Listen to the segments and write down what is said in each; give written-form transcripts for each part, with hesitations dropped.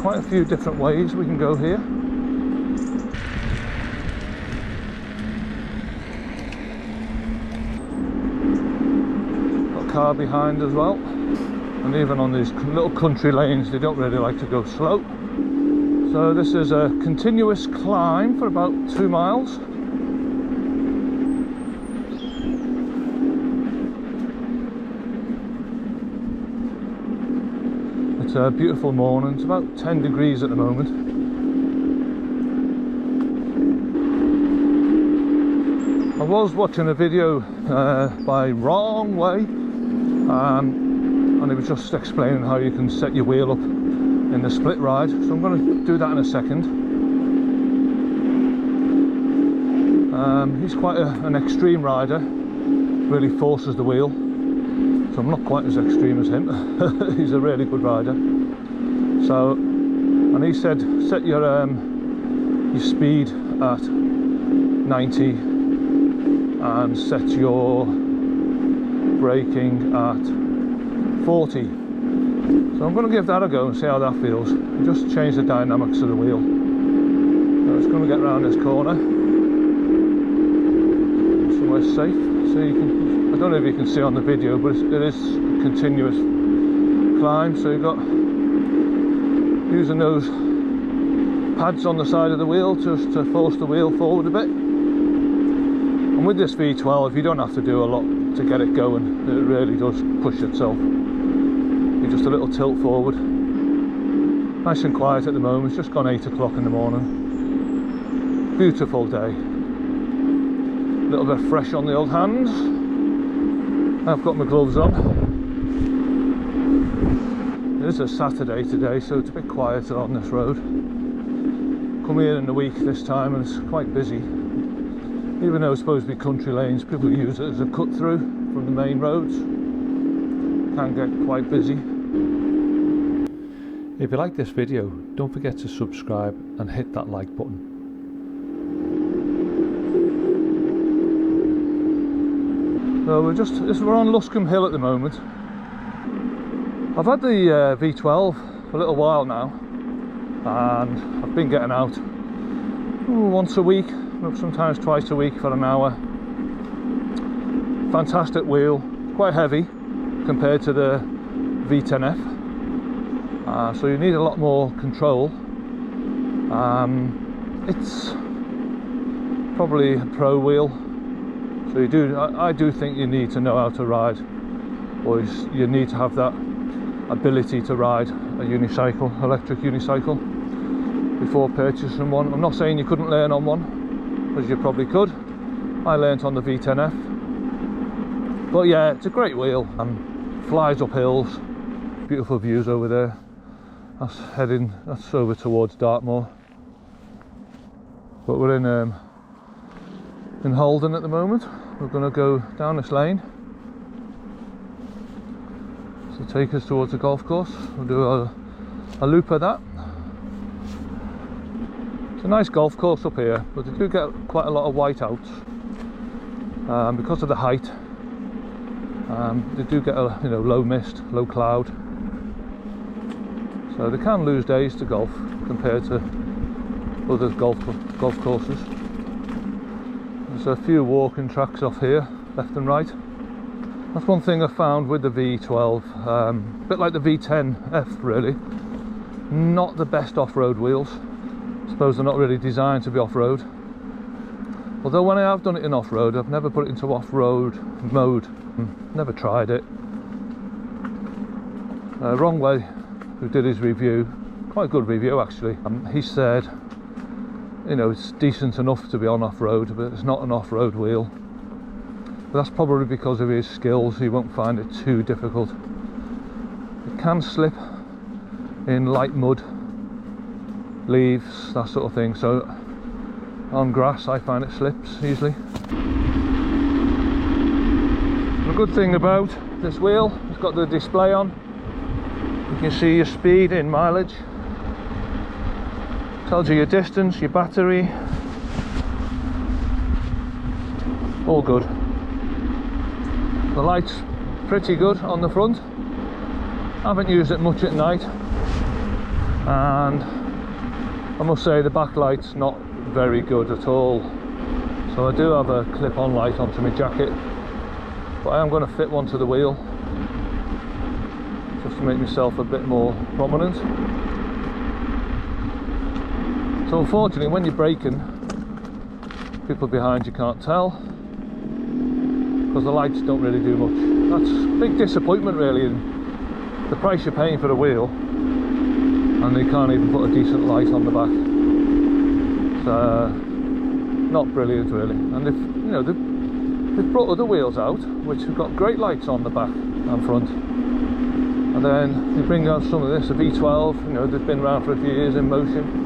quite a few different ways we can go here. Got a car behind as well. And even on these little country lanes, they don't really like to go slow. So this is a continuous climb for about 2 miles. It's a beautiful morning. It's about 10 degrees at the moment. I was watching a video by Wrong Way, and it was just explaining how you can set your wheel up in the split ride, so I'm going to do that in a second. He's quite an extreme rider, really forces the wheel, so I'm not quite as extreme as him. He's a really good rider. So, and he said set your speed at 90 and set your braking at 40. So I'm going to give that a go and see how that feels. Just change the dynamics of the wheel. So it's going to get around this corner. Somewhere safe. So you can, I don't know if you can see on the video, but it is a continuous climb. So you've got using those pads on the side of the wheel just to force the wheel forward a bit. And with this V12, you don't have to do a lot to get it going. It really does push itself. Just a little tilt forward. Nice and quiet at the moment. It's just gone 8 o'clock in the morning. Beautiful day. A little bit fresh on the old hands. I've got my gloves on. It is a Saturday today, so it's a bit quieter on this road. Come here in the week this time and it's quite busy. Even though it's supposed to be country lanes, people use it as a cut through from the main roads. Can get quite busy. If you like this video, don't forget to subscribe and hit that like button. So we're on Luscombe Hill at the moment. I've had the V12 for a little while now, and I've been getting out once a week, sometimes twice a week for an hour. Fantastic wheel, quite heavy compared to the V10F. So you need a lot more control. It's probably a pro wheel, so I do think you need to know how to ride, or you need to have that ability to ride a unicycle, electric unicycle, before purchasing one. I'm not saying you couldn't learn on one, because you probably could. I learnt on the V10F, but yeah, it's a great wheel. Flies up hills, beautiful views over there. That's over towards Dartmoor, but we're in Haldon at the moment. We're going to go down this lane to take us towards the golf course. We'll do a loop of that. It's a nice golf course up here, but they do get quite a lot of whiteouts because of the height. They do get a low mist, low cloud. So they can lose days to golf compared to other golf courses. There's a few walking tracks off here, left and right. That's one thing I found with the V12, a bit like the V10F really, not the best off-road wheels. I suppose they're not really designed to be off-road. Although when I have done it in off-road, I've never put it into off-road mode. Never tried it. Wrong Way, who did his review, quite a good review actually, he said it's decent enough to be on off-road, but it's not an off-road wheel. But that's probably because of his skills. He won't find it too difficult. It can slip in light mud, leaves, that sort of thing, so on grass I find it slips easily. The good thing about this wheel, it's got the display on. You can see your speed in mileage. Tells you your distance, your battery. All good. The light's pretty good on the front. I haven't used it much at night. and I must say the backlight's not very good at all. So I do have a clip-on light onto my jacket, but I am going to fit one to the wheel just to make myself a bit more prominent. So unfortunately when you're braking, people behind you can't tell because the lights don't really do much. That's a big disappointment really in the price you're paying for the wheel, and they can't even put a decent light on the back. It's not brilliant really. And they've brought other wheels out which have got great lights on the back and front, and then they bring out some of this, a V12, you know, they've been around for a few years, Inmotion.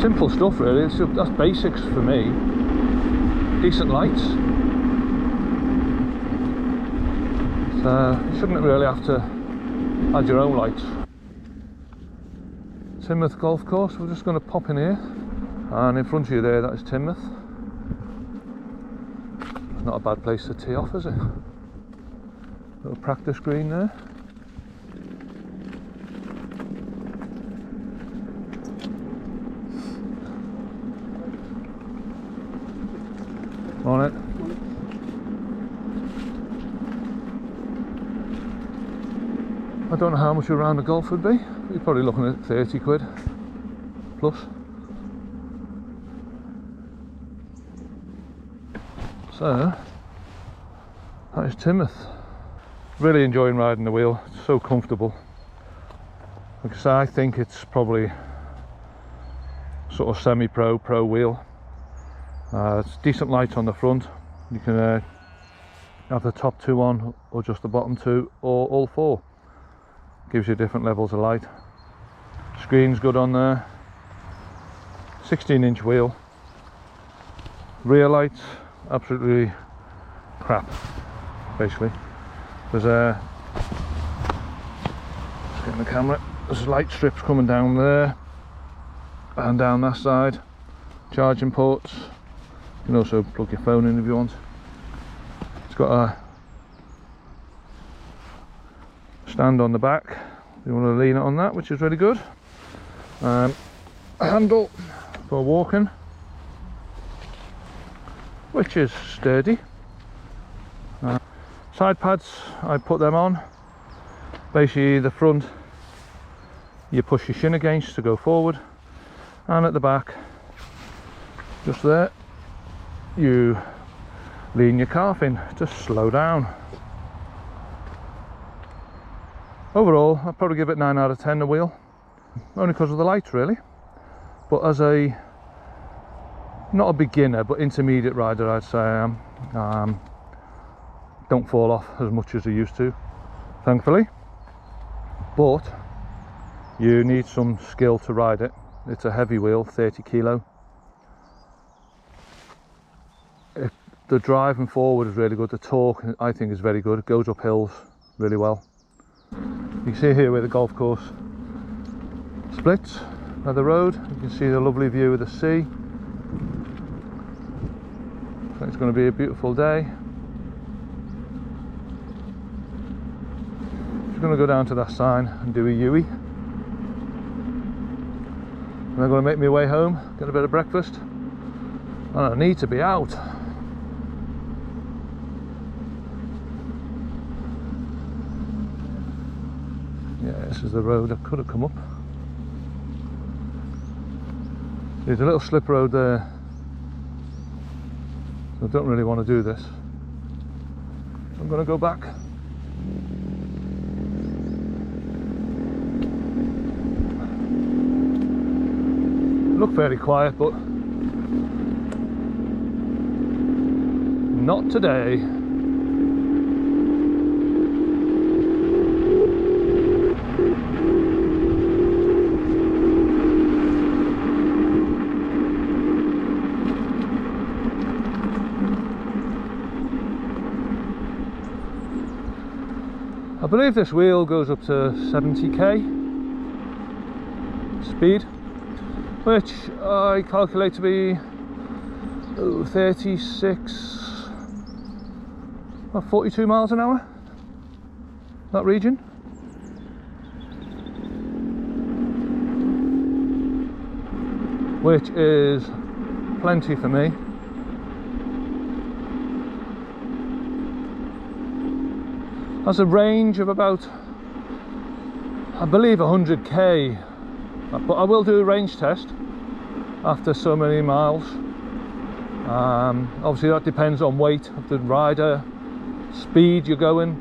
Simple stuff really, that's basics for me. Decent lights. You shouldn't really have to add your own lights. Teignmouth Golf Course, we're just going to pop in here, and in front of you there, that is Teignmouth. It's not a bad place to tee off, is it? Little practice green there. On it. I don't know how much a round of golf would be. You're probably looking at 30 quid plus. So that is Teignmouth. Really enjoying riding the wheel. It's so comfortable. Like I say, I think it's probably sort of semi-pro, pro wheel. It's decent lights on the front. You can have the top two on, or just the bottom two, or all four. Gives you different levels of light. Screen's good on there. 16-inch wheel. Rear lights, absolutely crap, basically. There's a, just getting the camera, there's light strips coming down there and down that side. Charging ports. You can also plug your phone in if you want. It's got a stand on the back. You want to lean it on that, which is really good. A handle for walking, which is sturdy. Side pads, I put them on. Basically the front you push your shin against to go forward, and at the back, just there, you lean your calf in to slow down. Overall, I'd probably give it 9 out of 10 the wheel, only because of the lights really. But as a, not a beginner, but intermediate rider, I'd say I am. Don't fall off as much as I used to, thankfully. But you need some skill to ride it. It's a heavy wheel, 30 kilo. The driving forward is really good. The torque, I think, is very good. It goes up hills really well. You can see here where the golf course splits by the road. You can see the lovely view of the sea. So it's going to be a beautiful day. Just going to go down to that sign and do a UE. And I'm going to make my way home, get a bit of breakfast, and I need to be out. Yeah, this is the road I could have come up. There's a little slip road there, so I don't really want to do this. I'm going to go back. Look fairly quiet, but not today. I believe this wheel goes up to 70k speed, which I calculate to be 36, about 42 miles an hour, that region. which is plenty for me. Has a range of about, I believe, 100k, but I will do a range test after so many miles. Obviously that depends on weight of the rider, speed you're going,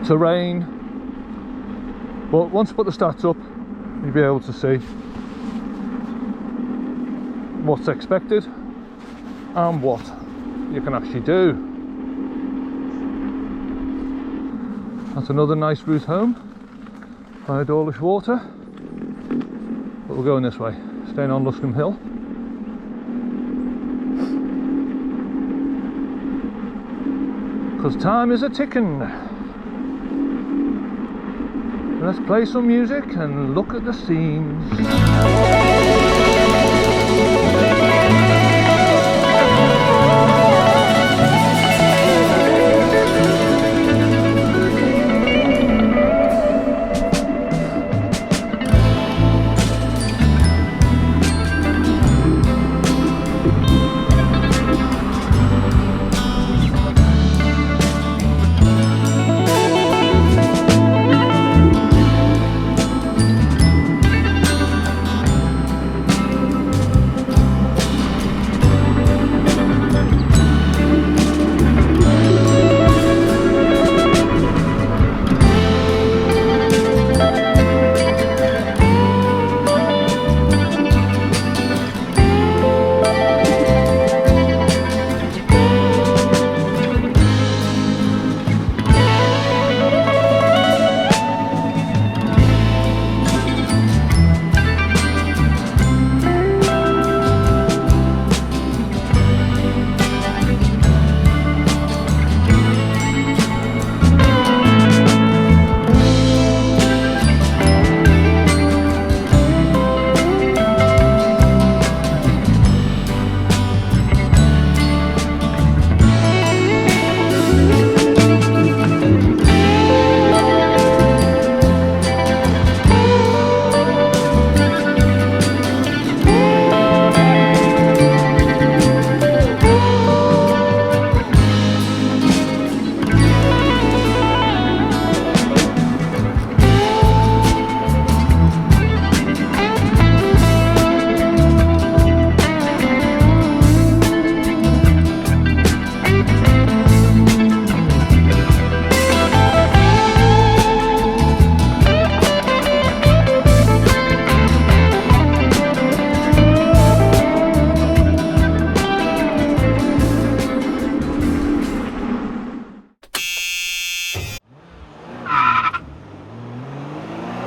terrain, but once you put the stats up, you'll be able to see what's expected and what you can actually do. That's another nice route home by Dawlish Water, but we're going this way, staying on Luscombe Hill. Because time is a ticking. Let's play some music and look at the scenes.